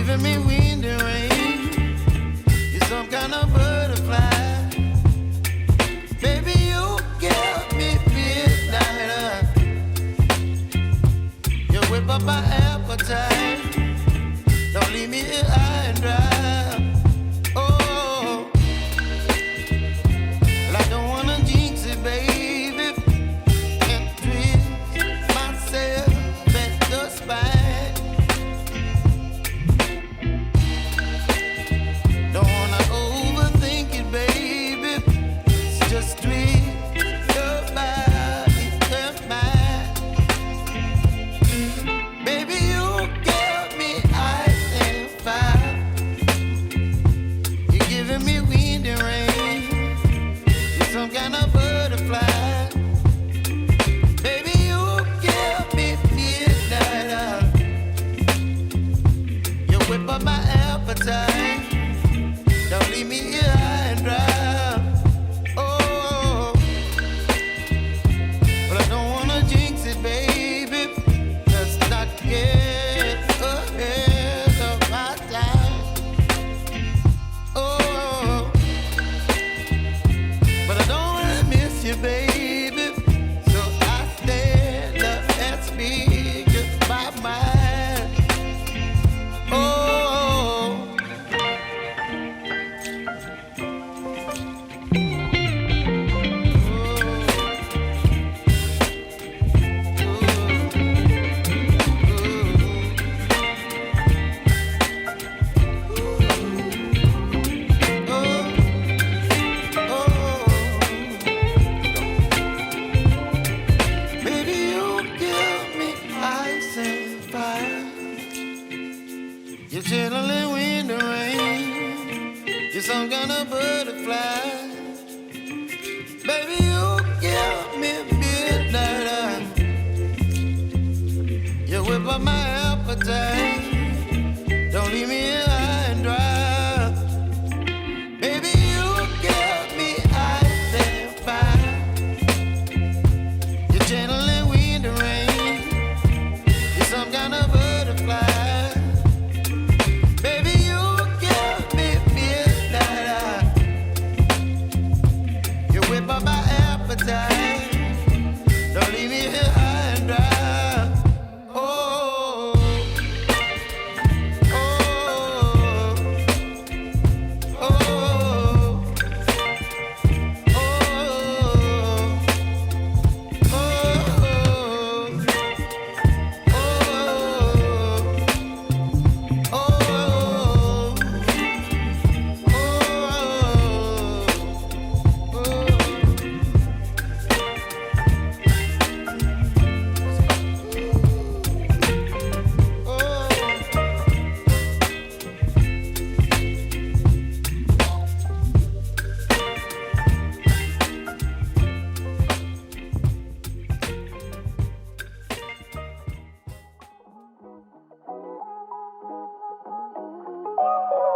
giving me wind and rain. You're some kind of butterfly. Baby, you give me midnight. You whip up my appetite. Don't leave me here high and dry. Oh, well, I don't wanna jinx it, baby, and twist myself at the spine. Don't wanna overthink it, baby. It's just twist your body and mine. Baby, you give me ice and fire. You're giving me wind and rain. You're some kind of butterfly. Baby, you give me midnight. You whip up my appetite. Don't leave me here high and dry. Oh, but I don't wanna jinx it, baby. Let's not get ahead of my time. Oh, but I don't wanna miss you, baby. So I stand up and speak my mind. Oh. Baby, you give me ice and fire. You're chilling wind and rain. You're some kind of butterfly. Baby, you give me midnight. You whip up my appetite. Don't leave me here high and dry. Baby, you give me ice and fire. You're channeling wind and rain. You're some kind of butterfly. Baby, you give me midnight. You whip up my appetite. Don't leave me here high and dry. Oh, oh, oh, oh, Oh.